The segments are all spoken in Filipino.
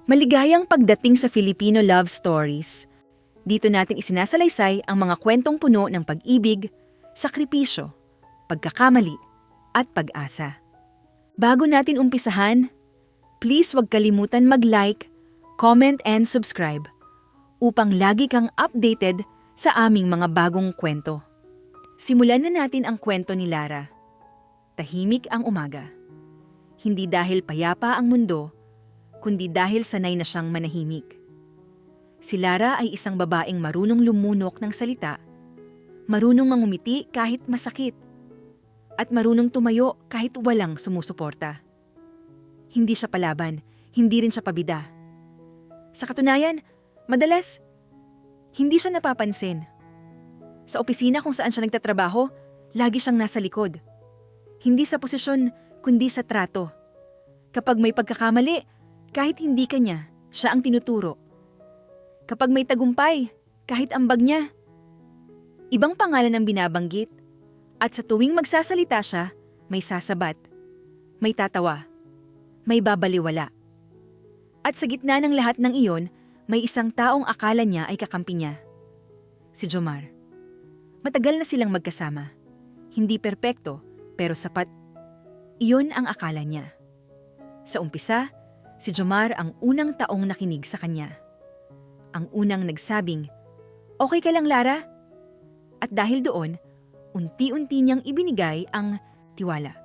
Maligayang pagdating sa Filipino love stories. Dito natin isinasalaysay ang mga kwentong puno ng pag-ibig, sakripisyo, pagkakamali, at pag-asa. Bago natin umpisahan, please huwag kalimutan mag-like, comment, and subscribe upang lagi kang updated sa aming mga bagong kwento. Simulan na natin ang kwento ni Lara. Tahimik ang umaga. Hindi dahil payapa ang mundo, kundi dahil sanay na siyang manahimik. Si Lara ay isang babaeng marunong lumunok ng salita, marunong mangumiti kahit masakit, at marunong tumayo kahit walang sumusuporta. Hindi siya palaban, hindi rin siya pabida. Sa katunayan, madalas, hindi siya napapansin. Sa opisina kung saan siya nagtatrabaho, lagi siyang nasa likod. Hindi sa posisyon, kundi sa trato. Kapag may pagkakamali, kahit hindi ka niya, siya ang tinuturo. Kapag may tagumpay, kahit ambag niya, ibang pangalan ang binabanggit. At sa tuwing magsasalita siya, may sasabat, may tatawa, may babaliwala. At sa gitna ng lahat ng iyon, may isang taong akala niya ay kakampi niya. Si Jomar. Matagal na silang magkasama. Hindi perpekto, pero sapat. Iyon ang akala niya. Sa umpisa, si Jomar ang unang taong nakinig sa kanya. Ang unang nagsabing, "Okay ka lang, Lara?" At dahil doon, unti-unti niyang ibinigay ang tiwala.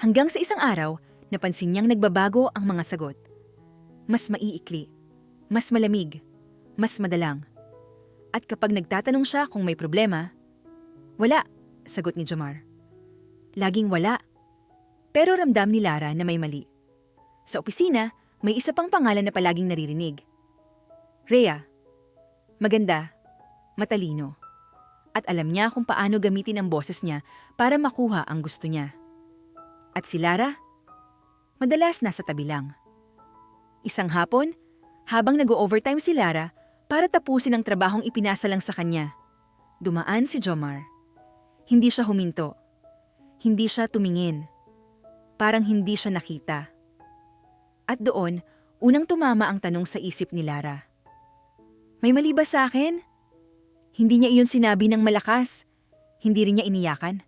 Hanggang sa isang araw, napansin niyang nagbabago ang mga sagot. Mas maiikli, mas malamig, mas madalang. At kapag nagtatanong siya kung may problema, "Wala," sagot ni Jomar. Laging wala. Pero ramdam ni Lara na may mali. Sa opisina, may isa pang pangalan na palaging naririnig. Rhea. Maganda, matalino, at alam niya kung paano gamitin ang boses niya para makuha ang gusto niya. At si Lara? Madalas nasa tabi lang. Isang hapon, habang nag-overtime si Lara para tapusin ang trabahong ipinasa lang sa kanya, dumaan si Jomar. Hindi siya huminto. Hindi siya tumingin. Parang hindi siya nakita. At doon, unang tumama ang tanong sa isip ni Lara. May mali ba sa akin? Hindi niya iyon sinabi ng malakas. Hindi rin niya iniyakan.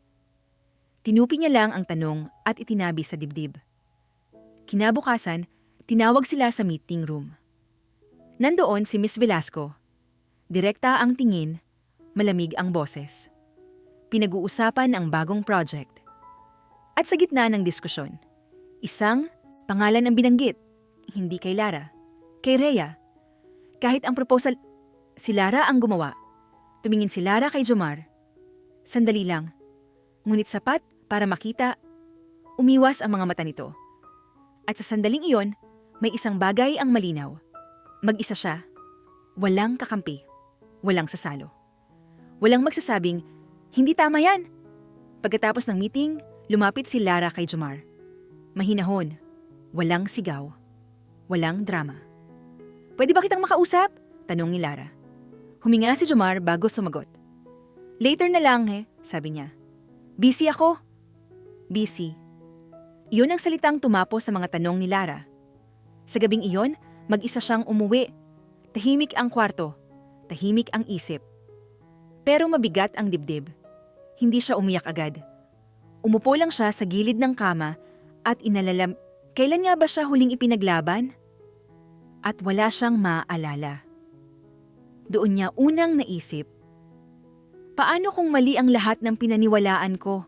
Tinupi niya lang ang tanong at itinabi sa dibdib. Kinabukasan, tinawag sila sa meeting room. Nandoon si Miss Velasco. Direkta ang tingin, malamig ang boses. Pinag-uusapan ang bagong project. At sa gitna ng diskusyon, isang pangalan ang binanggit, hindi kay Lara, kay Rhea. Kahit ang proposal, si Lara ang gumawa. Tumingin si Lara kay Jomar. Sandali lang, ngunit sapat para makita, umiwas ang mga mata nito. At sa sandaling iyon, may isang bagay ang malinaw. Mag-isa siya, walang kakampi, walang sasalo. Walang magsasabing, hindi tama yan. Pagkatapos ng meeting, lumapit si Lara kay Jomar. Mahinahon. Walang sigaw. Walang drama. Pwede ba kitang makausap? Tanong ni Lara. Huminga si Jomar bago sumagot. Later na lang sabi niya. Busy ako. Busy. Iyon ang salitang tumapos sa mga tanong ni Lara. Sa gabing iyon, mag-isa siyang umuwi. Tahimik ang kwarto. Tahimik ang isip. Pero mabigat ang dibdib. Hindi siya umiyak agad. Umupo lang siya sa gilid ng kama at inalalam. Kailan nga ba siya huling ipinaglaban? At wala siyang maaalala. Doon niya unang naisip, paano kung mali ang lahat ng pinaniwalaan ko?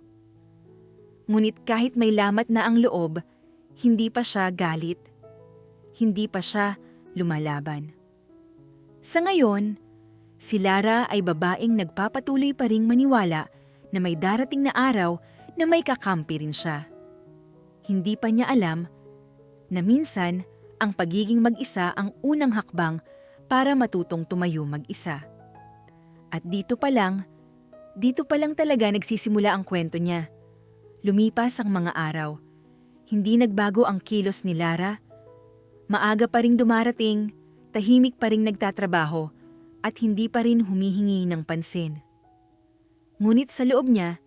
Ngunit kahit may lamat na ang loob, hindi pa siya galit. Hindi pa siya lumalaban. Sa ngayon, si Lara ay babaeng nagpapatuloy pa ring maniwala na may darating na araw na may kakampi rin siya. Hindi pa niya alam na minsan ang pagiging mag-isa ang unang hakbang para matutong tumayo mag-isa. At dito pa lang talaga nagsisimula ang kwento niya. Lumipas ang mga araw. Hindi nagbago ang kilos ni Lara. Maaga pa ring dumarating, tahimik pa ring nagtatrabaho, at hindi pa rin humihingi ng pansin. Ngunit sa loob niya,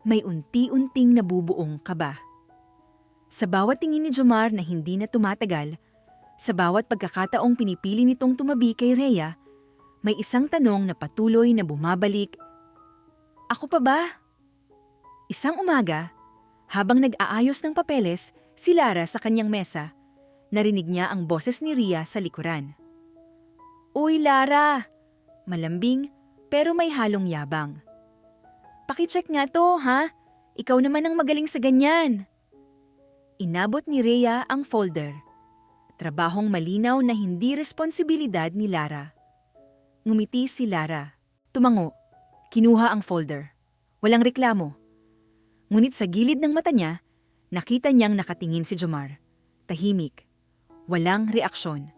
may unti-unting nabubuong kaba. Sa bawat tingin ni Jomar na hindi na tumatagal, Sa bawat pagkakataong pinipili nitong tumabi kay Rhea, may isang tanong na patuloy na bumabalik. Ako pa ba? Isang umaga, habang nag-aayos ng papeles si Lara sa kanyang mesa, narinig niya ang boses ni Rhea sa likuran. Uy Lara! Malambing pero may halong yabang. Pakicheck nga to, ha? Ikaw naman ang magaling sa ganyan. Inabot ni Rhea ang folder. Trabahong malinaw na hindi responsibilidad ni Lara. Ngumiti si Lara. Tumango. Kinuha ang folder. Walang reklamo. Ngunit sa gilid ng mata niya, nakita niyang nakatingin si Jomar. Tahimik. Walang reaksyon.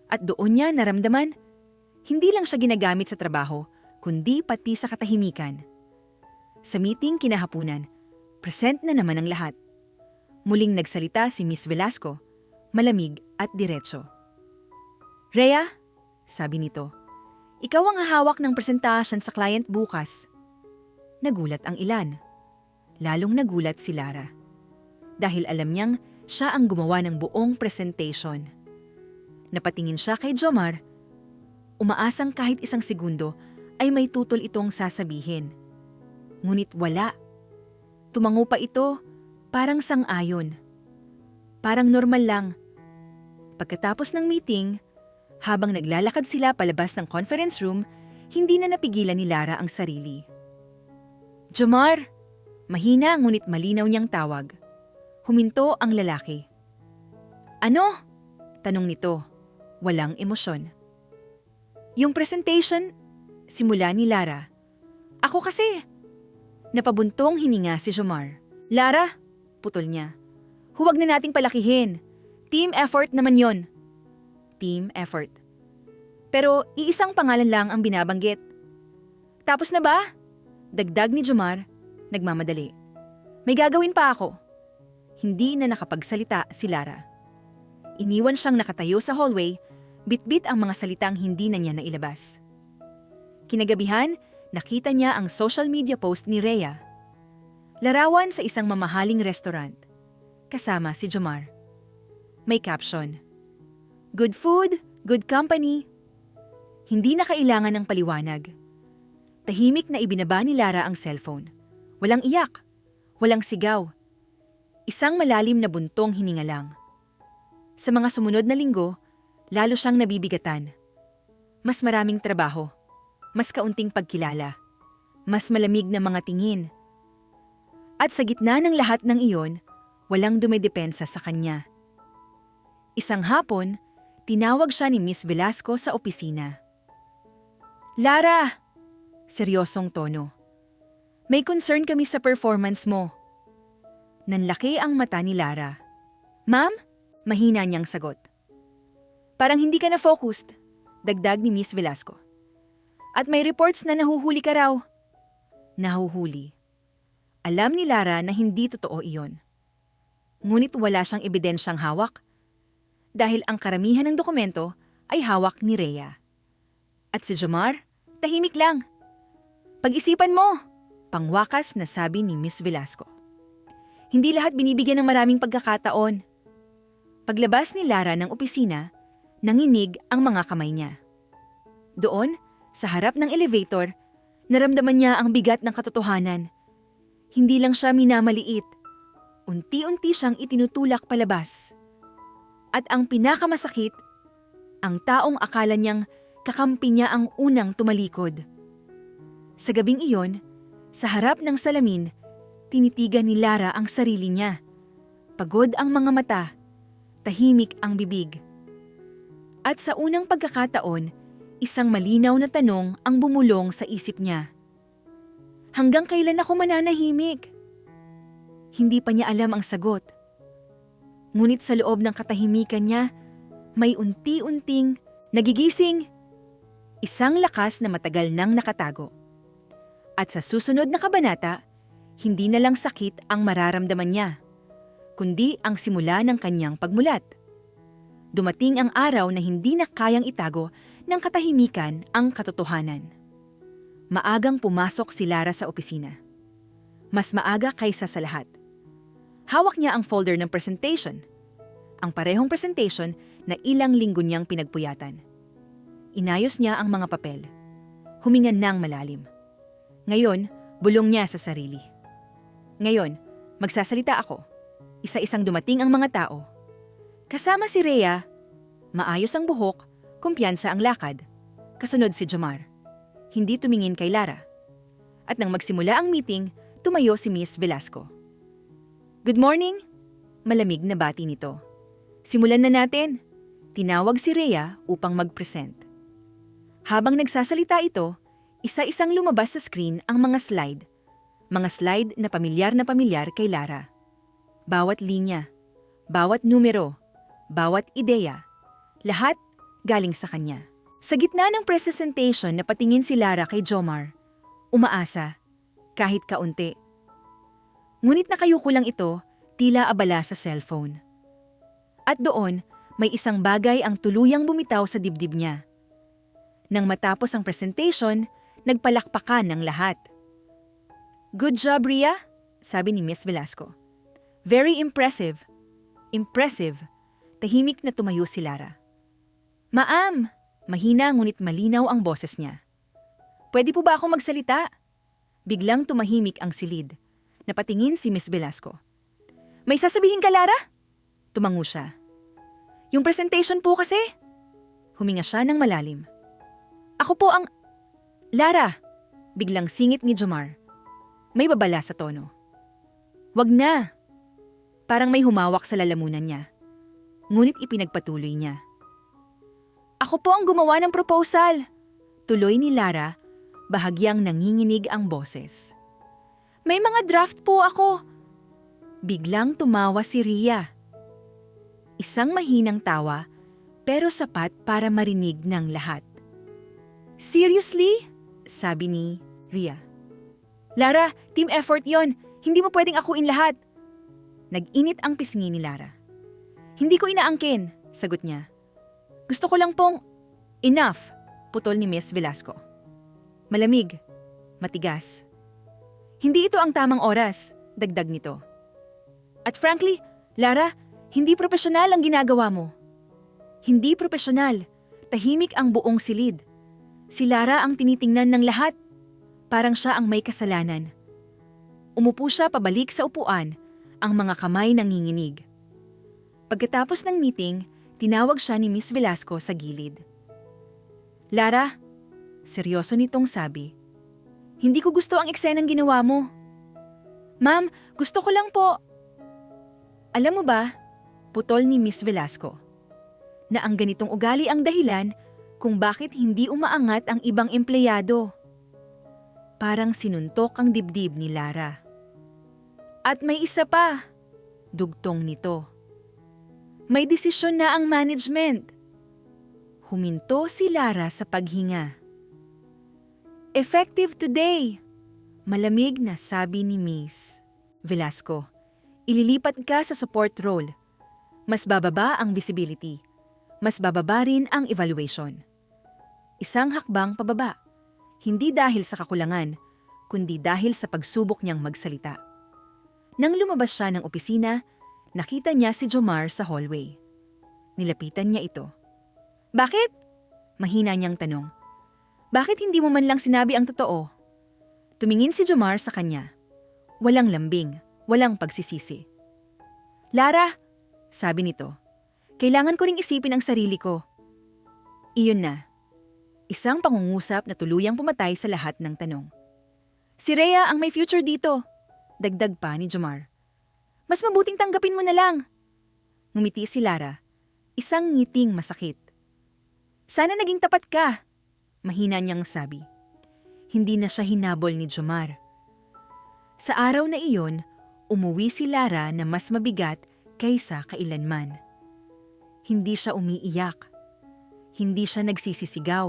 At doon niya naramdaman, hindi lang siya ginagamit sa trabaho, kundi pati sa katahimikan. Sa meeting kinahapunan, present na naman ang lahat. Muling nagsalita si Miss Velasco, malamig at diretso. Rhea, sabi nito, ikaw ang hahawak ng presentasyon sa client bukas. Nagulat ang ilan. Lalong nagulat si Lara. Dahil alam niyang siya ang gumawa ng buong presentation. Napatingin siya kay Jomar. Umaasang kahit isang segundo ay may tutol itong sasabihin. Ngunit wala. Tumango pa ito, parang sang-ayon. Parang normal lang. Pagkatapos ng meeting, habang naglalakad sila palabas ng conference room, hindi na napigilan ni Lara ang sarili. Jomar! Mahina ngunit malinaw niyang tawag. Huminto ang lalaki. Ano? Tanong nito. Walang emosyon. Yung presentation, simula ni Lara. Ako kasi. Napabuntong hininga si Jomar. Lara, putol niya. Huwag na nating palakihin. Team effort naman yon. Team effort. Pero iisang pangalan lang ang binabanggit. Tapos na ba? Dagdag ni Jomar, nagmamadali. May gagawin pa ako. Hindi na nakapagsalita si Lara. Iniwan siyang nakatayo sa hallway, bitbit ang mga salitang hindi na niya nailabas. Kinagabihan, nakita niya ang social media post ni Rhea. Larawan sa isang mamahaling restaurant. Kasama si Jomar. May caption. Good food, good company. Hindi na kailangan ng paliwanag. Tahimik na ibinaba ni Lara ang cellphone. Walang iyak. Walang sigaw. Isang malalim na buntong hininga lang. Sa mga sumunod na linggo, lalo siyang nabibigatan. Mas maraming trabaho. Mas kaunting pagkilala. Mas malamig na mga tingin. At sa gitna ng lahat ng iyon, walang dumedepensa sa kanya. Isang hapon, tinawag siya ni Miss Velasco sa opisina. Lara! Seryosong tono. May concern kami sa performance mo. Nanlaki ang mata ni Lara. Ma'am? Mahina niyang sagot. Parang hindi ka na-focused, dagdag ni Miss Velasco. At may reports na nahuhuli ka raw. Nahuhuli. Alam ni Lara na hindi totoo iyon. Ngunit wala siyang ebidensyang hawak dahil ang karamihan ng dokumento ay hawak ni Rhea. At si Jomar, tahimik lang. Pag-isipan mo, pangwakas na sabi ni Miss Velasco. Hindi lahat binibigyan ng maraming pagkakataon. Paglabas ni Lara ng opisina, nanginig ang mga kamay niya. Doon, sa harap ng elevator, naramdaman niya ang bigat ng katotohanan. Hindi lang siya minamaliit. Unti-unti siyang itinutulak palabas. At ang pinakamasakit, ang taong akala niyang kakampi niya ang unang tumalikod. Sa gabing iyon, sa harap ng salamin, tinitigan ni Lara ang sarili niya. Pagod ang mga mata, tahimik ang bibig. At sa unang pagkakataon, isang malinaw na tanong ang bumulong sa isip niya. Hanggang kailan ako mananahimik? Hindi pa niya alam ang sagot. Ngunit sa loob ng katahimikan niya, may unti-unting nagigising. Isang lakas na matagal nang nakatago. At sa susunod na kabanata, hindi na lang sakit ang mararamdaman niya, kundi ang simula ng kanyang pagmulat. Dumating ang araw na hindi na kayang itago ng katahimikan ang katotohanan. Maagang pumasok si Lara sa opisina. Mas maaga kaysa sa lahat. Hawak niya ang folder ng presentation. Ang parehong presentation na ilang linggo niyang pinagpuyatan. Inayos niya ang mga papel. Huminga ng malalim. Ngayon, bulong niya sa sarili. Ngayon, magsasalita ako. Isa-isang dumating ang mga tao. Kasama si Rhea, maayos ang buhok, kumpiyansa ang lakad. Kasunod si Jomar. Hindi tumingin kay Lara. At nang magsimula ang meeting, tumayo si Miss Velasco. Good morning! Malamig na bati nito. Simulan na natin. Tinawag si Rhea upang mag-present. Habang nagsasalita ito, isa-isang lumabas sa screen ang mga slide. Mga slide na pamilyar kay Lara. Bawat linya, bawat numero, bawat ideya, lahat galing sa kanya. Sa gitna ng presentation na patingin si Lara kay Jomar, umaasa, kahit kaunti. Ngunit nakayuko lang ito, tila abala sa cellphone. At doon, may isang bagay ang tuluyang bumitaw sa dibdib niya. Nang matapos ang presentation, nagpalakpakan ng lahat. Good job, Rhea, sabi ni Miss Velasco. Very impressive. Impressive. Tahimik na tumayo si Lara. Ma'am, mahina ngunit malinaw ang boses niya. Pwede po ba ako magsalita? Biglang tumahimik ang silid. Napatingin si Miss Velasco. May sasabihin ka, Lara? Tumango siya. Yung presentation po kasi. Huminga siya ng malalim. Ako po ang... Lara! Biglang singit ni Jomar. May babala sa tono. Wag na! Parang may humawak sa lalamunan niya. Ngunit ipinagpatuloy niya. Ako po ang gumawa ng proposal. Tuloy ni Lara, bahagyang nanginginig ang boses. May mga draft po ako. Biglang tumawa si Rhea. Isang mahinang tawa, pero sapat para marinig ng lahat. Seriously? Sabi ni Rhea. Lara, team effort yon. Hindi mo pwedeng akuin lahat. Nag-init ang pisngi ni Lara. Hindi ko inaangkin, sagot niya. Gusto ko lang pong... Enough, putol ni Miss Velasco. Malamig, matigas. Hindi ito ang tamang oras, dagdag nito. At frankly, Lara, hindi profesional ang ginagawa mo. Hindi profesional, tahimik ang buong silid. Si Lara ang tinitingnan ng lahat. Parang siya ang may kasalanan. Umupo siya pabalik sa upuan, ang mga kamay nanginginig. Pagkatapos ng meeting, tinawag siya ni Miss Velasco sa gilid. Lara, seryoso nitong sabi, hindi ko gusto ang eksenang ginawa mo. Ma'am, gusto ko lang po. Alam mo ba, putol ni Miss Velasco, na ang ganitong ugali ang dahilan kung bakit hindi umaangat ang ibang empleyado. Parang sinuntok ang dibdib ni Lara. At may isa pa, dugtong nito. May desisyon na ang management. Huminto si Lara sa paghinga. Effective today, malamig na sabi ni Miss Velasco. Ililipat ka sa support role. Mas bababa ang visibility. Mas bababa rin ang evaluation. Isang hakbang pababa. Hindi dahil sa kakulangan, kundi dahil sa pagsubok niyang magsalita. Nang lumabas siya ng opisina, nakita niya si Jomar sa hallway. Nilapitan niya ito. Bakit? Mahina niyang tanong. Bakit hindi mo man lang sinabi ang totoo? Tumingin si Jomar sa kanya. Walang lambing, walang pagsisisi. Lara, sabi nito, kailangan ko ring isipin ang sarili ko. Iyon na. Isang pangungusap na tuluyang pumatay sa lahat ng tanong. Si Rhea ang may future dito. Dagdag pa ni Jomar. Mas mabuting tanggapin mo na lang. Ngumiti si Lara. Isang ngiting masakit. Sana naging tapat ka. Mahina niyang sabi. Hindi na siya hinabol ni Jomar. Sa araw na iyon, umuwi si Lara na mas mabigat kaysa kailanman. Hindi siya umiiyak. Hindi siya nagsisisigaw.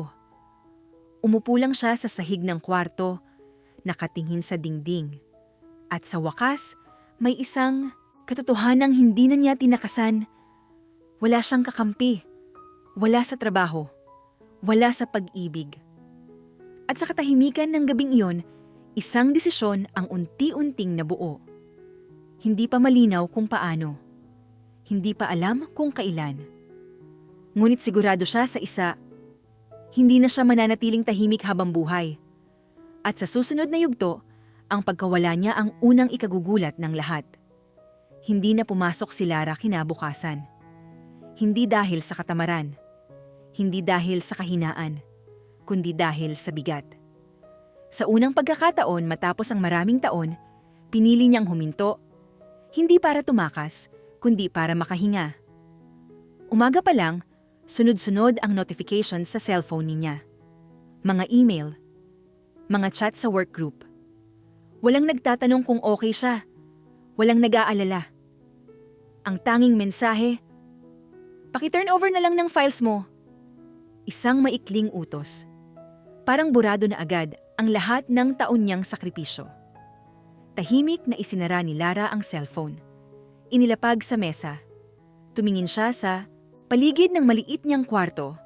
Umupo lang siya sa sahig ng kwarto, nakatingin sa dingding. At sa wakas, may isang katotohanang hindi na niya tinakasan. Wala siyang kakampi. Wala sa trabaho. Wala sa pag-ibig. At sa katahimikan ng gabing iyon, isang desisyon ang unti-unting nabuo. Hindi pa malinaw kung paano. Hindi pa alam kung kailan. Ngunit sigurado siya sa isa, hindi na siya mananatiling tahimik habang buhay. At sa susunod na yugto, ang pagkawala niya ang unang ikagugulat ng lahat. Hindi na pumasok si Lara kinabukasan. Hindi dahil sa katamaran, hindi dahil sa kahinaan, kundi dahil sa bigat. Sa unang pagkakataon matapos ang maraming taon, pinili niyang huminto, hindi para tumakas, kundi para makahinga. Umaga pa lang, sunod-sunod ang notifications sa cellphone niya. Mga email, mga chat sa work group. Walang nagtatanong kung okay siya, walang nag-aalala. Ang tanging mensahe, "Paki-turn over na lang ng files mo." Isang maikling utos. Parang burado na agad ang lahat ng taon niyang sakripisyo. Tahimik na isinara ni Lara ang cellphone. Inilapag sa mesa. Tumingin siya sa paligid ng maliit niyang kwarto,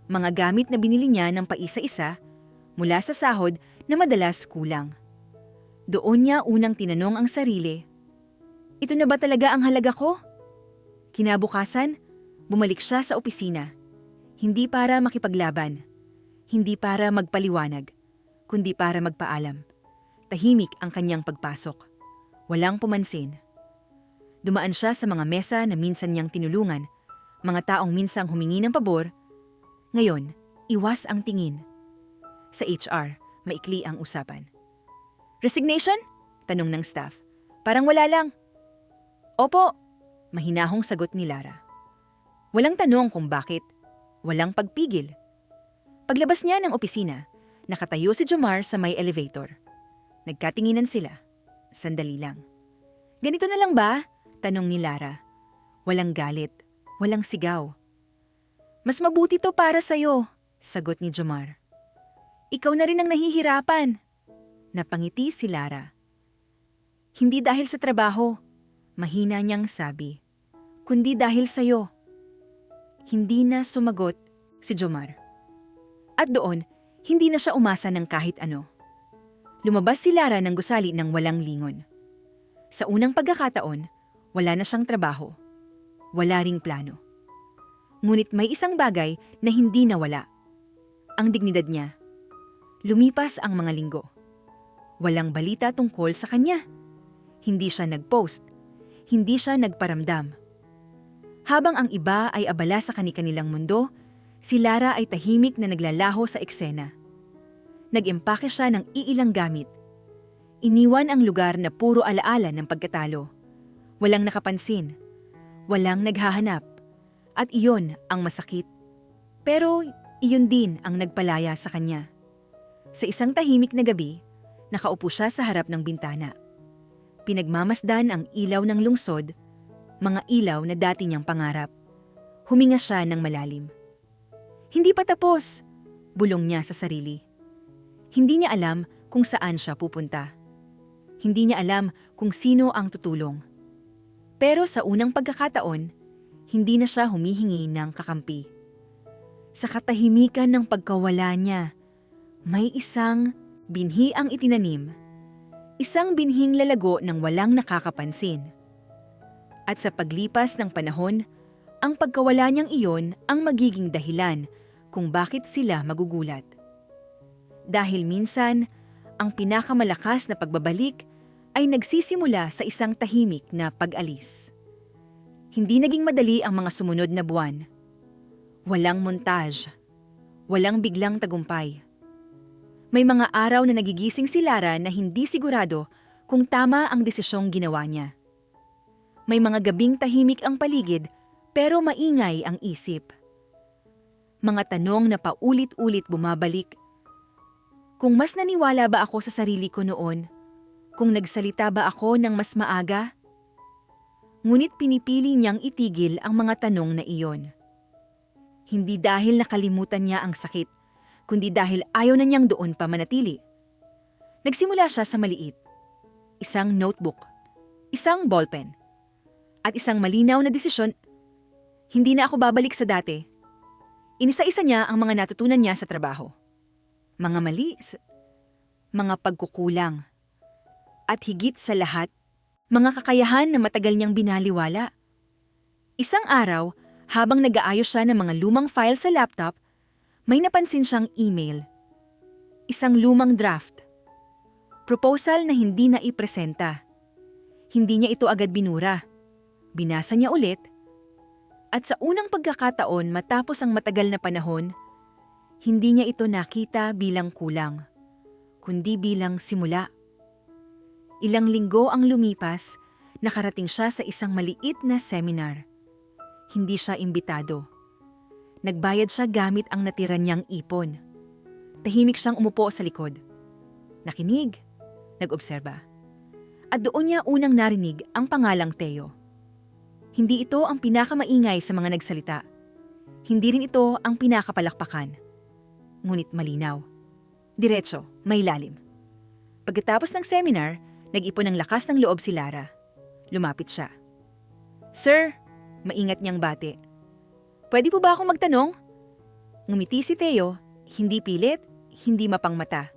mga gamit na binili niya ng paisa-isa mula sa sahod na madalas kulang. Doon niya unang tinanong ang sarili, ito na ba talaga ang halaga ko? Kinabukasan, bumalik siya sa opisina. Hindi para makipaglaban, hindi para magpaliwanag, kundi para magpaalam. Tahimik ang kanyang pagpasok. Walang pumansin. Dumaan siya sa mga mesa na minsan niyang tinulungan, mga taong minsang humingi ng pabor. Ngayon, iwas ang tingin. Sa HR, maikli ang usapan. Resignation? Tanong ng staff. Parang wala lang. Opo, mahinahong sagot ni Lara. Walang tanong kung bakit. Walang pagpigil. Paglabas niya ng opisina, nakatayo si Jomar sa may elevator. Nagkatinginan sila. Sandali lang. Ganito na lang ba? Tanong ni Lara. Walang galit, walang sigaw. Mas mabuti to para sa'yo, sagot ni Jomar. Ikaw na rin ang nahihirapan. Napangiti si Lara. Hindi dahil sa trabaho, mahina niyang sabi, kundi dahil sa'yo. Hindi na sumagot si Jomar. At doon, hindi na siya umasa ng kahit ano. Lumabas si Lara ng gusali ng walang lingon. Sa unang pagkakataon, wala na siyang trabaho. Wala ring plano. Ngunit may isang bagay na hindi nawala. Ang dignidad niya. Lumipas ang mga linggo. Walang balita tungkol sa kanya. Hindi siya nag-post. Hindi siya nagparamdam. Habang ang iba ay abala sa kani-kanilang mundo, si Lara ay tahimik na naglalaho sa eksena. Nag-impake siya ng iilang gamit. Iniwan ang lugar na puro alaala ng pagkatalo. Walang nakapansin. Walang naghahanap. At iyon ang masakit. Pero iyon din ang nagpalaya sa kanya. Sa isang tahimik na gabi, nakaupo siya sa harap ng bintana. Pinagmamasdan ang ilaw ng lungsod, mga ilaw na dati niyang pangarap. Huminga siya ng malalim. Hindi pa tapos, bulong niya sa sarili. Hindi niya alam kung saan siya pupunta. Hindi niya alam kung sino ang tutulong. Pero sa unang pagkakataon, hindi na siya humihingi ng kakampi. Sa katahimikan ng pagkawala niya, may isang binhi ang itinanim. Isang binhing lalago ng walang nakakapansin. At sa paglipas ng panahon, ang pagkawala niyang iyon ang magiging dahilan kung bakit sila magugulat. Dahil minsan, ang pinakamalakas na pagbabalik ay nagsisimula sa isang tahimik na pag-alis. Hindi naging madali ang mga sumunod na buwan. Walang montage. Walang biglang tagumpay. May mga araw na nagigising si Lara na hindi sigurado kung tama ang desisyong ginawa niya. May mga gabing tahimik ang paligid pero maingay ang isip. Mga tanong na paulit-ulit bumabalik. Kung mas naniwala ba ako sa sarili ko noon? Kung nagsalita ba ako ng mas maaga? Ngunit pinipili niyang itigil ang mga tanong na iyon. Hindi dahil nakalimutan niya ang sakit, kundi dahil ayaw na niyang doon pa manatili. Nagsimula siya sa maliit. Isang notebook, isang ballpen, at isang malinaw na desisyon. Hindi na ako babalik sa dati. Inisa-isa niya ang mga natutunan niya sa trabaho. Mga mali, mga pagkukulang. At higit sa lahat, mga kakayahan na matagal niyang binaliwala. Isang araw, Habang nag-aayos siya ng mga lumang file sa laptop, may napansin siyang email. Isang lumang draft. Proposal na hindi na ipresenta. Hindi niya ito agad binura. Binasa niya ulit. At sa unang pagkakataon matapos ang matagal na panahon, hindi niya ito nakita bilang kulang, kundi bilang simula. Ilang linggo ang lumipas, nakarating siya sa isang maliit na seminar. Hindi siya imbitado. Nagbayad siya gamit ang natira niyang ipon. Tahimik siyang umupo sa likod. Nakinig, nag-obserba. At doon niya unang narinig ang pangalang Theo. Hindi ito ang pinakamaingay sa mga nagsalita. Hindi rin ito ang pinakapalakpakan. Ngunit malinaw. Diretso, may lalim. Pagkatapos ng seminar, nag-ipon ng lakas ng loob si Lara. Lumapit siya. "Sir," maingat niyang bati. "Pwede po ba akong magtanong?" Ngumiti si Theo, hindi pilit, hindi mapangmata.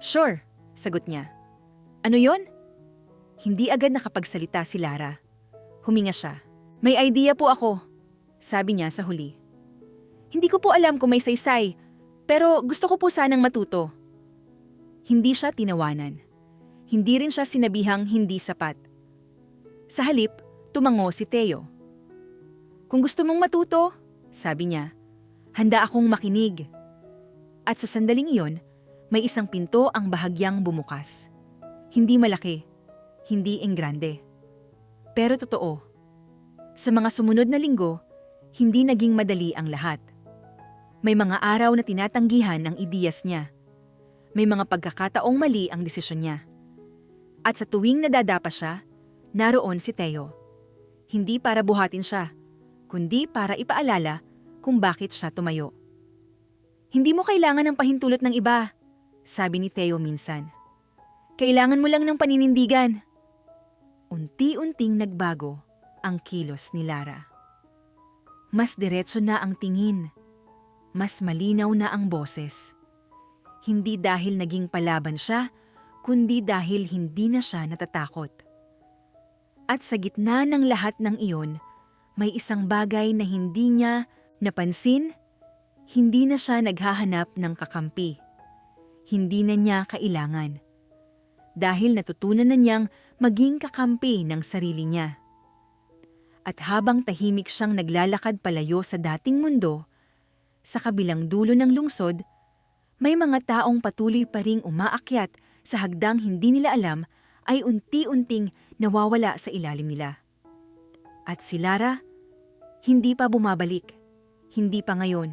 "Sure," sagot niya. "Ano yon?" Hindi agad nakapagsalita si Lara. Huminga siya. "May idea po ako," sabi niya sa huli. "Hindi ko po alam kung may saysay, pero gusto ko po sanang matuto." Hindi siya tinawanan. Hindi rin siya sinabihang hindi sapat. Sa halip, tumango si Theo. "Kung gusto mong matuto," sabi niya, "handa akong makinig." At sa sandaling iyon, may isang pinto ang bahagyang bumukas. Hindi malaki, hindi enggrande. Pero totoo, sa mga sumunod na linggo, hindi naging madali ang lahat. May mga araw na tinatanggihan ang ideyas niya. May mga pagkakataong mali ang desisyon niya. At sa tuwing nadadapa siya, naroon si Theo. Hindi para buhatin siya, kundi para ipaalala kung bakit siya tumayo. "Hindi mo kailangan ng pahintulot ng iba," sabi ni Theo minsan. "Kailangan mo lang ng paninindigan." Unti-unting nagbago ang kilos ni Lara. Mas diretso na ang tingin. Mas malinaw na ang boses. Hindi dahil naging palaban siya, kundi dahil hindi na siya natatakot. At sa gitna ng lahat ng iyon, may isang bagay na hindi niya napansin. Hindi na siya naghahanap ng kakampi. Hindi na niya kailangan. Dahil natutunan na niyang maging kakampi ng sarili niya. At habang tahimik siyang naglalakad palayo sa dating mundo, sa kabilang dulo ng lungsod, may mga taong patuloy pa ring umaakyat sa hagdang hindi nila alam ay unti-unting nawawala sa ilalim nila. At si Lara, hindi pa bumabalik, hindi pa ngayon.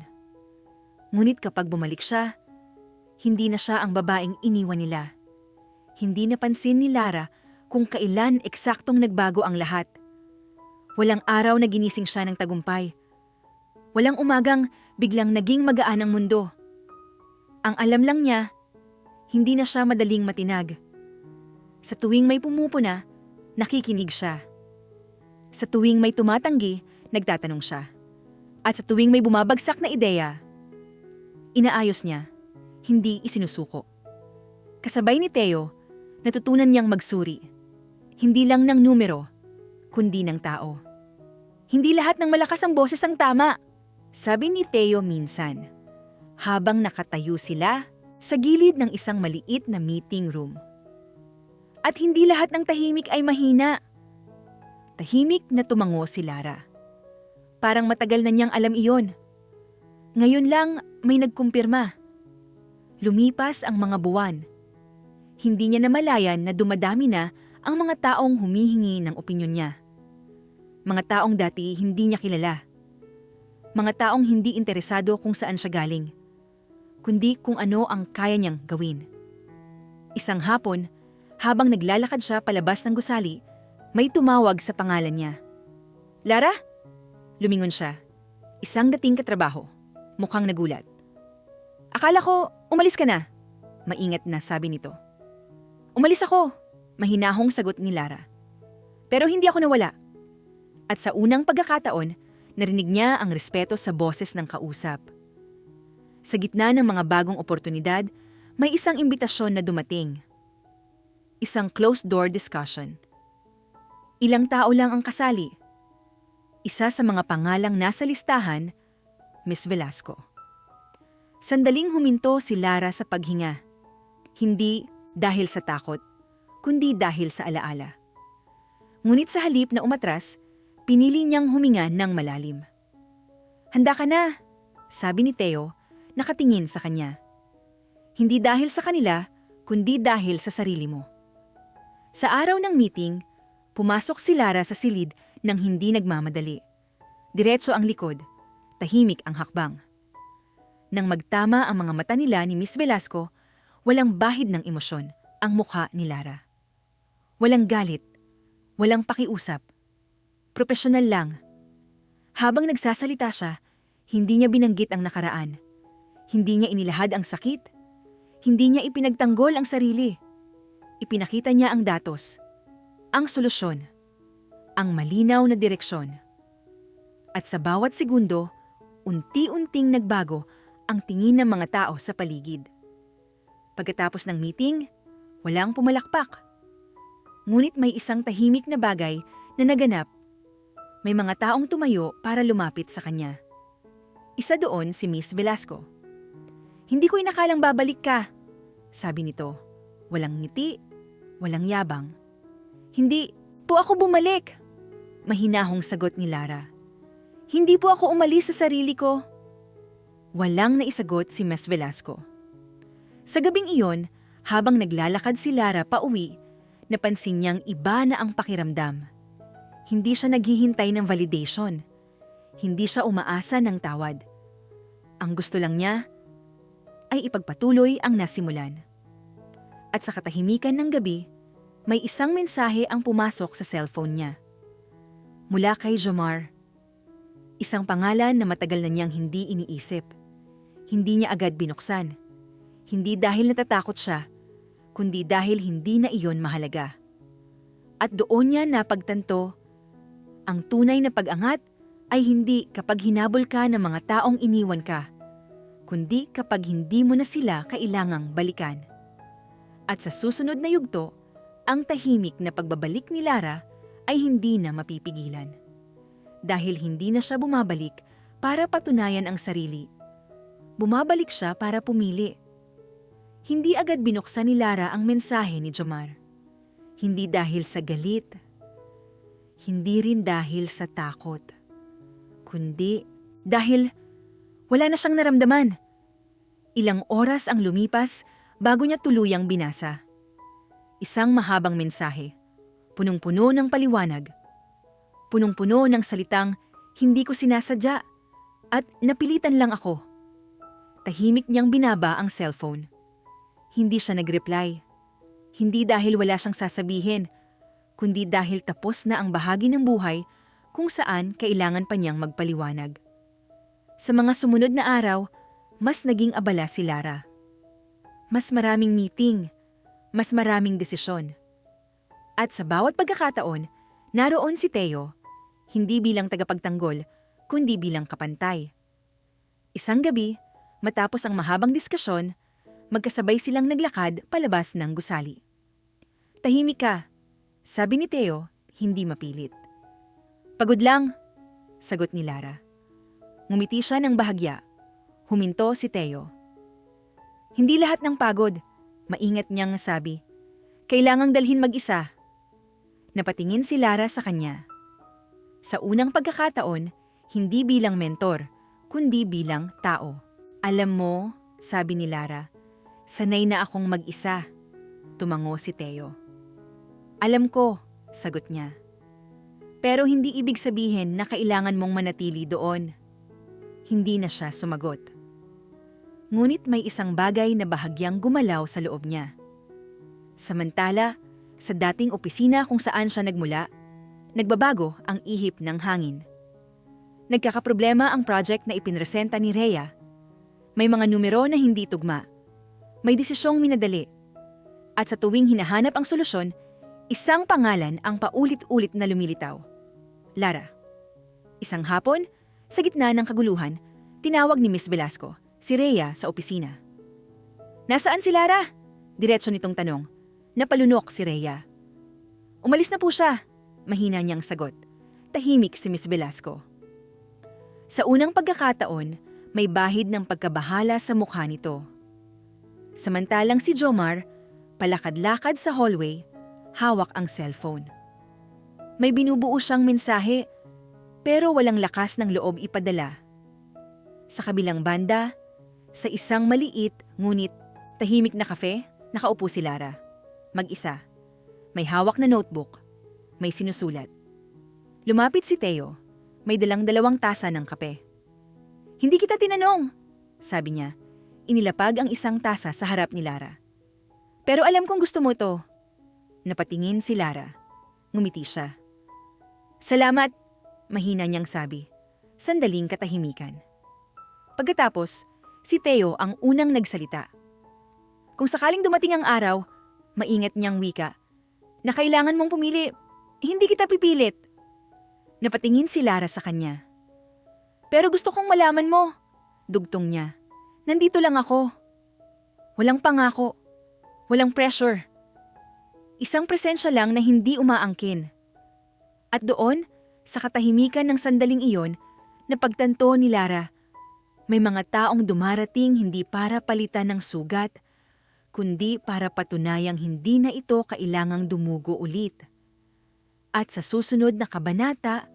Ngunit kapag bumalik siya, hindi na siya ang babaeng iniwan nila. Hindi napansin ni Lara kung kailan eksaktong nagbago ang lahat. Walang araw na ginising siya ng tagumpay. Walang umagang biglang naging magaan ang mundo. Ang alam lang niya, hindi na siya madaling matinag. Sa tuwing may pumupuna, nakikinig siya. Sa tuwing may tumatanggi, nagtatanong siya. At sa tuwing may bumabagsak na ideya, inaayos niya, hindi isinusuko. Kasabay ni Theo, natutunan niyang magsuri. Hindi lang ng numero, kundi ng tao. Hindi lahat ng malakas ang boses ang tama, sabi ni Theo minsan, habang nakatayo sila sa gilid ng isang maliit na meeting room. At hindi lahat ng tahimik ay mahina. Tahimik na tumango si Lara. Parang matagal na niyang alam iyon. Ngayon lang may nagkumpirma. Lumipas ang mga buwan. Hindi niya namalayan na dumadami na ang mga taong humihingi ng opinyon niya. Mga taong dati hindi niya kilala. Mga taong hindi interesado kung saan siya galing, kundi kung ano ang kaya niyang gawin. Isang hapon, habang naglalakad siya palabas ng gusali, may tumawag sa pangalan niya. "Lara?" Lumingon siya. Isang dating katrabaho. Mukhang nagulat. "Akala ko umalis ka na." Maingat na sabi nito. "Umalis ako," mahinahong sagot ni Lara. "Pero hindi ako nawala." At sa unang pagkakataon, narinig niya ang respeto sa boses ng kausap. Sa gitna ng mga bagong oportunidad, may isang imbitasyon na dumating. Isang closed-door discussion. Ilang tao lang ang kasali. Isa sa mga pangalang nasa listahan, Miss Velasco. Sandaling huminto si Lara sa paghinga. Hindi dahil sa takot, kundi dahil sa alaala. Ngunit sa halip na umatras, pinili niyang huminga ng malalim. "Handa ka na," sabi ni Theo, nakatingin sa kanya. "Hindi dahil sa kanila, kundi dahil sa sarili mo." Sa araw ng meeting, pumasok si Lara sa silid nang hindi nagmamadali. Diretso ang likod, tahimik ang hakbang. Nang magtama ang mga mata nila ni Miss Velasco, walang bahid ng emosyon ang mukha ni Lara. Walang galit, walang pakiusap. Propesyonal lang. Habang nagsasalita siya, hindi niya binanggit ang nakaraan. Hindi niya inilahad ang sakit. Hindi niya ipinagtanggol ang sarili. Ipinakita niya ang datos, ang solusyon, ang malinaw na direksyon. At sa bawat segundo, unti-unting nagbago ang tingin ng mga tao sa paligid. Pagkatapos ng meeting, walang pumalakpak. Ngunit may isang tahimik na bagay na naganap. May mga taong tumayo para lumapit sa kanya. Isa doon si Miss Velasco. "Hindi ko inakalang babalik ka," sabi nito. Walang ngiti, walang yabang. "Hindi po ako bumalik," mahinahong sagot ni Lara. "Hindi po ako umalis sa sarili ko." Walang naisagot si Miss Velasco. Sa gabing iyon, habang naglalakad si Lara pauwi, napansin niyang iba na ang pakiramdam. Hindi siya naghihintay ng validation. Hindi siya umaasa ng tawad. Ang gusto lang niya ay ipagpatuloy ang nasimulan. At sa katahimikan ng gabi, may isang mensahe ang pumasok sa cellphone niya. Mula kay Jomar. Isang pangalan na matagal na niyang hindi iniisip. Hindi niya agad binuksan. Hindi dahil natatakot siya, kundi dahil hindi na iyon mahalaga. At doon niya napagtanto, ang tunay na pag-angat ay hindi kapag hinabol ka ng mga taong iniwan ka, kundi kapag hindi mo na sila kailangang balikan. At sa susunod na yugto, ang tahimik na pagbabalik ni Lara ay hindi na mapipigilan. Dahil hindi na siya bumabalik para patunayan ang sarili. Bumabalik siya para pumili. Hindi agad binuksan ni Lara ang mensahe ni Jomar. Hindi dahil sa galit. Hindi rin dahil sa takot. Kundi dahil wala na siyang naramdaman. Ilang oras ang lumipas bago niya tuluyang binasa. Isang mahabang mensahe, punong-puno ng paliwanag. Punong-puno ng salitang hindi ko sinasadya at napilitan lang ako. Tahimik niyang binaba ang cellphone. Hindi siya nag-reply. Hindi dahil wala siyang sasabihin, kundi dahil tapos na ang bahagi ng buhay kung saan kailangan pa niyang magpaliwanag. Sa mga sumunod na araw, mas naging abala si Lara. Mas maraming meeting, mas maraming desisyon. At sa bawat pagkakataon, naroon si Theo, hindi bilang tagapagtanggol, kundi bilang kapantay. Isang gabi, matapos ang mahabang diskusyon, magkasabay silang naglakad palabas ng gusali. "Tahimik ka," sabi ni Theo, hindi mapilit. "Pagod lang," sagot ni Lara. Ngumiti siya ng bahagya. Huminto si Theo. "Hindi lahat ng pagod," maingat niyang sabi. "Kailangang dalhin mag-isa." Napatingin si Lara sa kanya. Sa unang pagkakataon, hindi bilang mentor, kundi bilang tao. "Alam mo," sabi ni Lara, "sanay na akong mag-isa." Tumango si Theo. "Alam ko," sagot niya. "Pero hindi ibig sabihin na kailangan mong manatili doon." Hindi na siya sumagot. Ngunit may isang bagay na bahagyang gumalaw sa loob niya. Samantala, sa dating opisina kung saan siya nagmula, nagbabago ang ihip ng hangin. Nagkakaproblema ang project na ipinresenta ni Rhea. May mga numero na hindi tugma. May desisyong minadali. At sa tuwing hinahanap ang solusyon, isang pangalan ang paulit-ulit na lumilitaw. Lara. Isang hapon, sa gitna ng kaguluhan, tinawag ni Miss Velasco si Rhea sa opisina. "Nasaan si Lara?" Diretso nitong tanong. Napalunok si Rhea. "Umalis na po siya," mahina niyang sagot. Tahimik si Miss Velasco. Sa unang pagkakataon, may bahid ng pagkabahala sa mukha nito. Samantalang si Jomar, palakad-lakad sa hallway, hawak ang cellphone. May binubuo siyang mensahe, pero walang lakas ng loob ipadala. Sa kabilang banda, sa isang maliit ngunit tahimik na kafe, nakaupo si Lara. Mag-isa. May hawak na notebook. May sinusulat. Lumapit si Teo. May dalang 2 tasa ng kape. "Hindi kita tinanong," sabi niya. Inilapag ang isang tasa sa harap ni Lara. "Pero alam kong gusto mo to." Napatingin si Lara. Ngumiti siya. "Salamat," mahina niyang sabi. Sandaling katahimikan. Pagkatapos, si Teo ang unang nagsalita. Kung sakaling dumating ang araw, maingat niyang wika, na kailangan mong pumili, hindi kita pipilit. Napatingin si Lara sa kanya. "Pero gusto kong malaman mo," dugtong niya. "Nandito lang ako. Walang pangako. Walang pressure. Isang presensya lang na hindi umaangkin." At doon, sa katahimikan ng sandaling iyon, napagtanto ni Lara, may mga taong dumarating hindi para palitan ng sugat, kundi para patunayang hindi na ito kailangang dumugo ulit. At sa susunod na kabanata,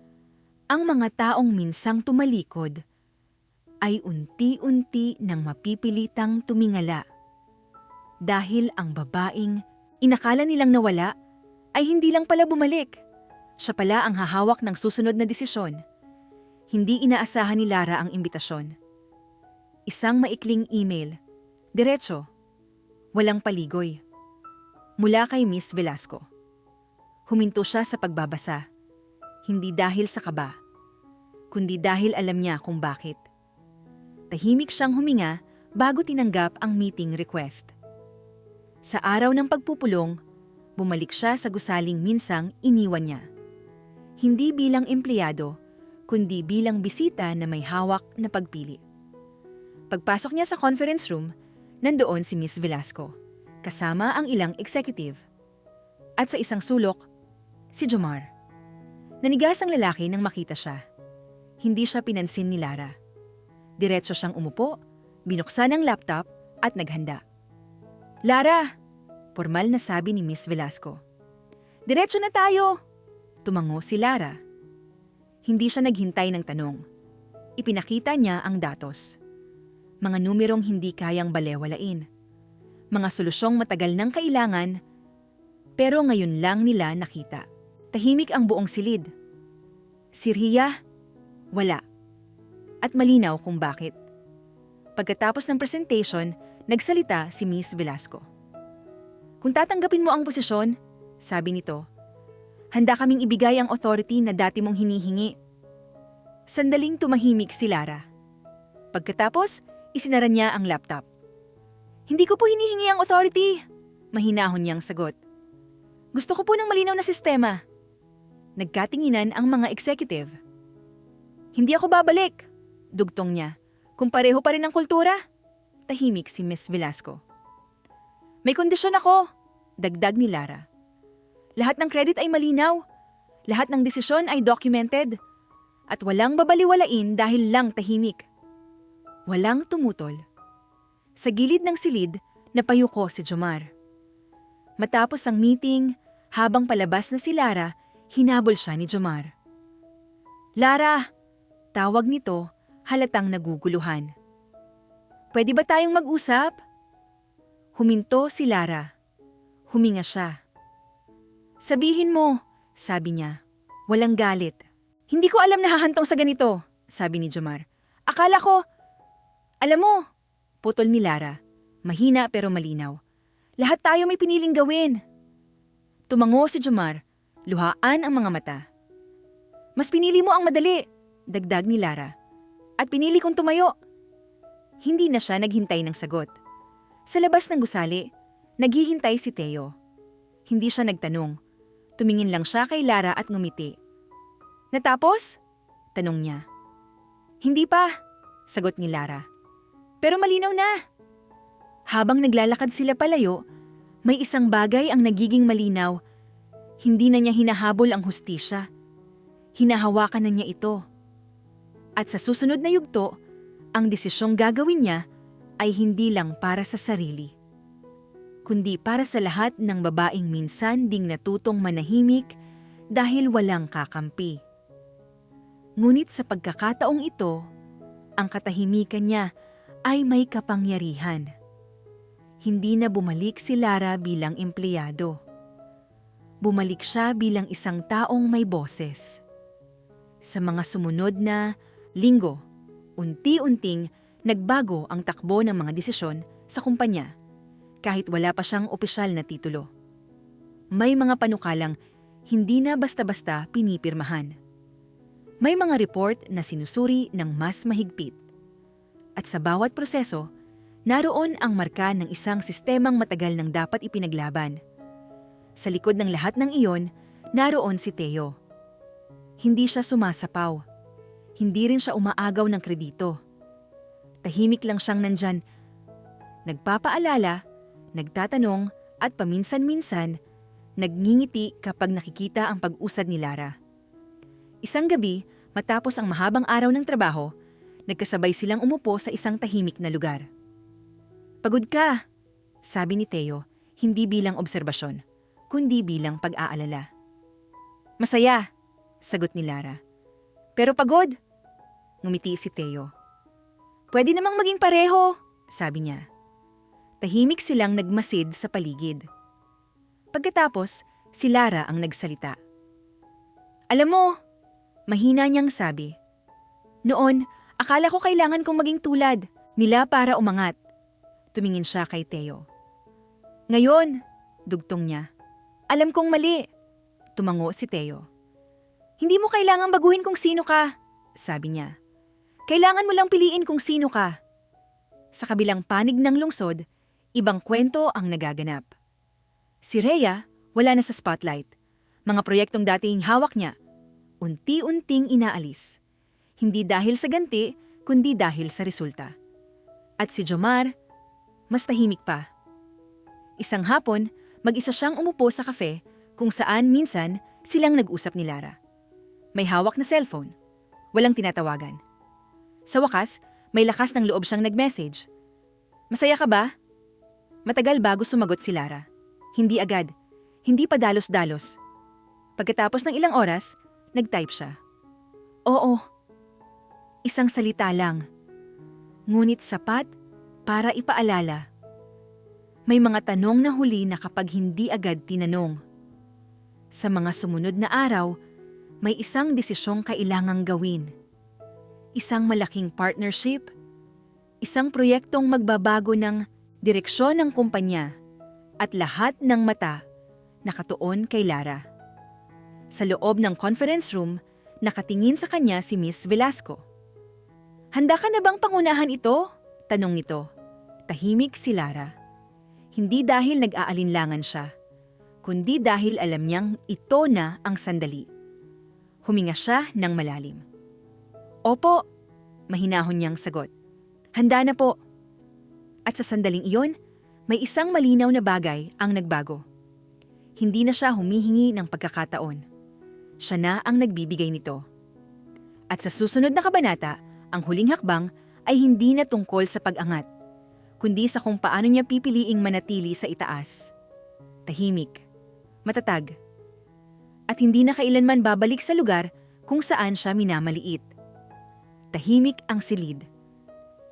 ang mga taong minsang tumalikod ay unti-unti nang mapipilitang tumingala. Dahil ang babaeng inakala nilang nawala ay hindi lang pala bumalik. Siya pala ang hahawak ng susunod na desisyon. Hindi inaasahan ni Lara ang imbitasyon. Isang maikling email. Diretso. Walang paligoy. Mula kay Miss Velasco. Huminto siya sa pagbabasa. Hindi dahil sa kaba, kundi dahil alam niya kung bakit. Tahimik siyang huminga bago tinanggap ang meeting request. Sa araw ng pagpupulong, bumalik siya sa gusaling minsang iniwan niya. Hindi bilang empleyado, kundi bilang bisita na may hawak na pagpili. Pagpasok niya sa conference room, nandoon si Miss Velasco, kasama ang ilang executive. At sa isang sulok, si Jomar. Nanigas ang lalaki nang makita siya. Hindi siya pinansin ni Lara. Diretso siyang umupo, binuksan ang laptop at naghanda. "Lara!" Formal na sabi ni Miss Velasco. "Diretso na tayo!" Tumango si Lara. Hindi siya naghintay ng tanong. Ipinakita niya ang datos. Mga numerong hindi kayang balewalain. Mga solusyong matagal nang kailangan, pero ngayon lang nila nakita. Tahimik ang buong silid. Si Ria, wala. At malinaw kung bakit. Pagkatapos ng presentation, nagsalita si Miss Velasco. "Kung tatanggapin mo ang posisyon," sabi nito, "handa kaming ibigay ang authority na dati mong hinihingi." Sandaling tumahimik si Lara. Pagkatapos, isinara niya ang laptop. "Hindi ko po hinihingi ang authority," mahinahon niyang sagot. "Gusto ko po ng malinaw na sistema." Nagkatinginan ang mga executive. "Hindi ako babalik," dugtong niya. "Kung pareho pa rin ang kultura." Tahimik si Miss Velasco. "May kondisyon ako," dagdag ni Lara. "Lahat ng credit ay malinaw. Lahat ng desisyon ay documented. At walang babaliwalain dahil lang tahimik." Walang tumutol. Sa gilid ng silid, napayuko si Jomar. Matapos ang meeting, habang palabas na si Lara, hinabol siya ni Jomar. "Lara!" Tawag nito, halatang naguguluhan. "Pwede ba tayong mag-usap?" Huminto si Lara. Huminga siya. "Sabihin mo," sabi niya. Walang galit. "Hindi ko alam na hahantong sa ganito," sabi ni Jomar. "Akala ko..." "Alam mo," putol ni Lara. Mahina pero malinaw. "Lahat tayo may piniling gawin." Tumango si Jomar. Luhaan ang mga mata. "Mas pinili mo ang madali," dagdag ni Lara. "At pinili kong tumayo." Hindi na siya naghintay ng sagot. Sa labas ng gusali, naghihintay si Teo. Hindi siya nagtanong. Tumingin lang siya kay Lara at ngumiti. "Natapos?" tanong niya. "Hindi pa," sagot ni Lara. "Pero malinaw na." Habang naglalakad sila palayo, may isang bagay ang nagiging malinaw. Hindi na niya hinahabol ang hustisya. Hinahawakan na niya ito. At sa susunod na yugto, ang desisyong gagawin niya ay hindi lang para sa sarili, kundi para sa lahat ng babaeng minsan ding natutong manahimik dahil walang kakampi. Ngunit sa pagkakataong ito, ang katahimikan niya ay may kapangyarihan. Hindi na bumalik si Lara bilang empleyado. Bumalik siya bilang isang taong may boses. Sa mga sumunod na linggo, unti-unting nagbago ang takbo ng mga desisyon sa kumpanya kahit wala pa siyang opisyal na titulo. May mga panukalang hindi na basta-basta pinipirmahan. May mga report na sinusuri ng mas mahigpit. At sa bawat proseso, naroon ang marka ng isang sistemang matagal nang dapat ipinaglaban. Sa likod ng lahat ng iyon, naroon si Teo. Hindi siya sumasapaw. Hindi rin siya umaagaw ng kredito. Tahimik lang siyang nandyan. Nagpapaalala, nagtatanong at paminsan-minsan, nagngingiti kapag nakikita ang pag-usad ni Lara. Isang gabi, matapos ang mahabang araw ng trabaho, nagkasabay silang umupo sa isang tahimik na lugar. "Pagod ka," sabi ni Teo, hindi bilang obserbasyon, kundi bilang pag-aalala. "Masaya," sagot ni Lara. "Pero pagod," ngumiti si Teo. "Pwede namang maging pareho," sabi niya. Tahimik silang nagmasid sa paligid. Pagkatapos, si Lara ang nagsalita. "Alam mo," mahina niyang sabi, "noon, akala ko kailangan kong maging tulad nila para umangat." Tumingin siya kay Teo. "Ngayon," dugtong niya, "alam kong mali." Tumango si Teo. "Hindi mo kailangang baguhin kung sino ka," sabi niya. "Kailangan mo lang piliin kung sino ka." Sa kabilang panig ng lungsod, ibang kwento ang nagaganap. Si Rhea, wala na sa spotlight. Mga proyektong dating hawak niya, unti-unting inaalis. Hindi dahil sa ganti, kundi dahil sa resulta. At si Jomar, mas tahimik pa. Isang hapon, mag-isa siyang umupo sa kafe kung saan minsan silang nag-usap ni Lara. May hawak na cellphone, walang tinatawagan. Sa wakas, may lakas ng loob siyang nag-message. "Masaya ka ba?" Matagal bago sumagot si Lara. Hindi agad, hindi pa dalos-dalos. Pagkatapos ng ilang oras, nag-type siya. "Oo." Isang salita lang, ngunit sapat para ipaalala. May mga tanong na huli na kapag hindi agad tinanong. Sa mga sumunod na araw, may isang desisyong kailangang gawin. Isang malaking partnership, isang proyektong magbabago ng direksyon ng kumpanya at lahat ng mata nakatuon kay Lara. Sa loob ng conference room, nakatingin sa kanya si Miss Velasco. "Handa ka na bang pangunahan ito?" tanong nito. Tahimik si Lara. Hindi dahil nag-aalinlangan siya, kundi dahil alam niyang ito na ang sandali. Huminga siya ng malalim. "Opo," mahinahon niyang sagot. "Handa na po." At sa sandaling iyon, may isang malinaw na bagay ang nagbago. Hindi na siya humihingi ng pagkakataon. Siya na ang nagbibigay nito. At sa susunod na kabanata, ang huling hakbang ay hindi na tungkol sa pag-angat, kundi sa kung paano niya pipiliing manatili sa itaas. Tahimik, matatag, at hindi na kailanman babalik sa lugar kung saan siya minamaliit. Tahimik ang silid.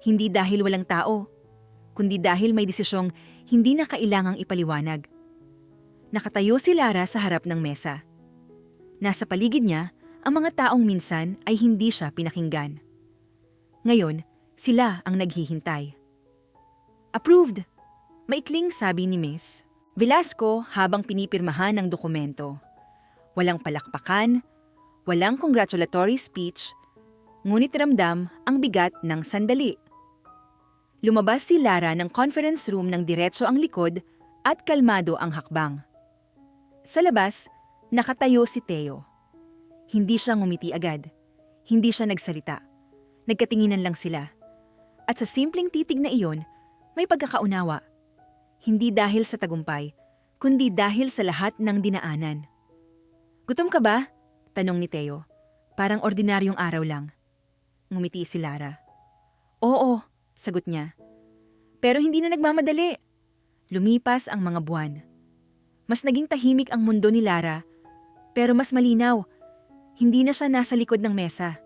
Hindi dahil walang tao, kundi dahil may desisyong hindi na kailangang ipaliwanag. Nakatayo si Lara sa harap ng mesa. Nasa paligid niya, ang mga taong minsan ay hindi siya pinakinggan. Ngayon, sila ang naghihintay. "Approved," maikling sabi ni Miss Velasco habang pinipirmahan ang dokumento. Walang palakpakan, walang congratulatory speech, ngunit ramdam ang bigat ng sandali. Lumabas si Lara ng conference room ng diretso ang likod at kalmado ang hakbang. Sa labas, nakatayo si Teo. Hindi siya ngumiti agad. Hindi siya nagsalita. Nagkatinginan lang sila. At sa simpleng titig na iyon, may pagkakaunawa. Hindi dahil sa tagumpay, kundi dahil sa lahat ng dinaanan. "Gutom ka ba?" tanong ni Teo. Parang ordinaryong araw lang. Ngumiti si Lara. Oo, sagot niya. Pero hindi na nagmamadali. Lumipas ang mga buwan. Mas naging tahimik ang mundo ni Lara, pero mas malinaw. Hindi na siya nasa likod ng mesa.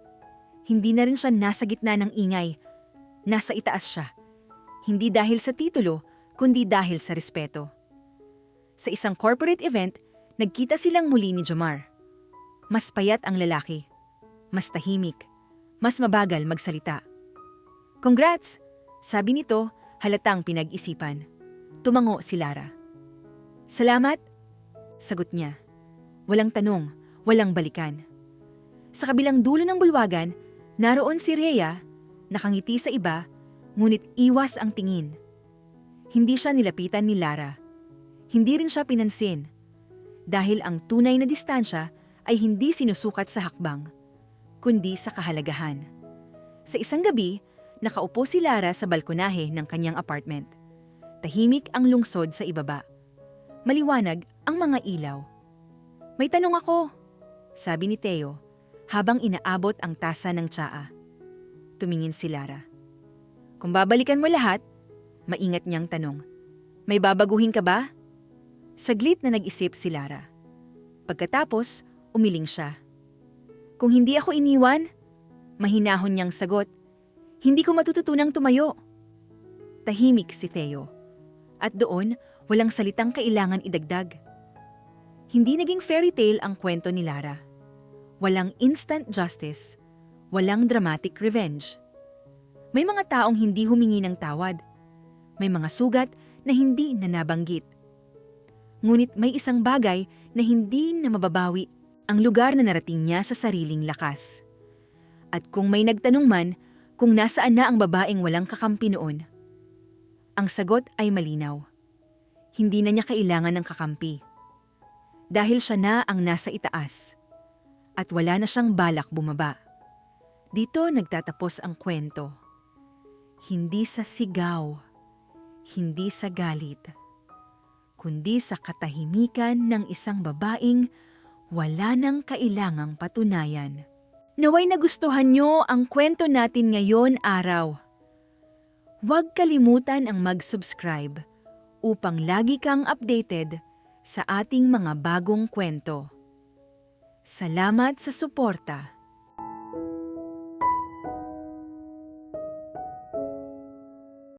Hindi na rin siya nasa gitna ng ingay. Nasa itaas siya. Hindi dahil sa titulo, kundi dahil sa respeto. Sa isang corporate event, nagkita silang muli ni Jomar. Mas payat ang lalaki. Mas tahimik. Mas mabagal magsalita. Congrats! Sabi nito, halatang pinag-isipan. Tumango si Lara. Salamat! Sagot niya. Walang tanong, walang balikan. Sa kabilang dulo ng bulwagan, naroon si Rhea, nakangiti sa iba, ngunit iwas ang tingin. Hindi siya nilapitan ni Lara. Hindi rin siya pinansin. Dahil ang tunay na distansya ay hindi sinusukat sa hakbang, kundi sa kahalagahan. Sa isang gabi, nakaupo si Lara sa balkonahe ng kanyang apartment. Tahimik ang lungsod sa ibaba. Maliwanag ang mga ilaw. May tanong ako, sabi ni Theo, habang inaabot ang tasa ng tsaa. Tumingin si Lara. Kung babalikan mo lahat, maingat niyang tanong. May babaguhin ka ba? Saglit na nag-isip si Lara. Pagkatapos, umiling siya. Kung hindi ako iniwan, mahinahon niyang sagot, hindi ko matututunang tumayo. Tahimik si Theo. At doon, walang salitang kailangan idagdag. Hindi naging fairy tale ang kwento ni Lara. Walang instant justice. Walang dramatic revenge. May mga taong hindi humingi ng tawad. May mga sugat na hindi na nabanggit. Ngunit may isang bagay na hindi na mababawi, ang lugar na narating niya sa sariling lakas. At kung may nagtanong man kung nasaan na ang babaeng walang kakampi noon, ang sagot ay malinaw. Hindi na niya kailangan ng kakampi. Dahil siya na ang nasa itaas. At wala na siyang balak bumaba. Dito nagtatapos ang kwento. Hindi sa sigaw, hindi sa galit, kundi sa katahimikan ng isang babaeng wala nang kailangang patunayan. Naway nagustuhan nyo ang kwento natin ngayon araw. Huwag kalimutan ang mag-subscribe upang lagi kang updated sa ating mga bagong kwento. Salamat sa suporta.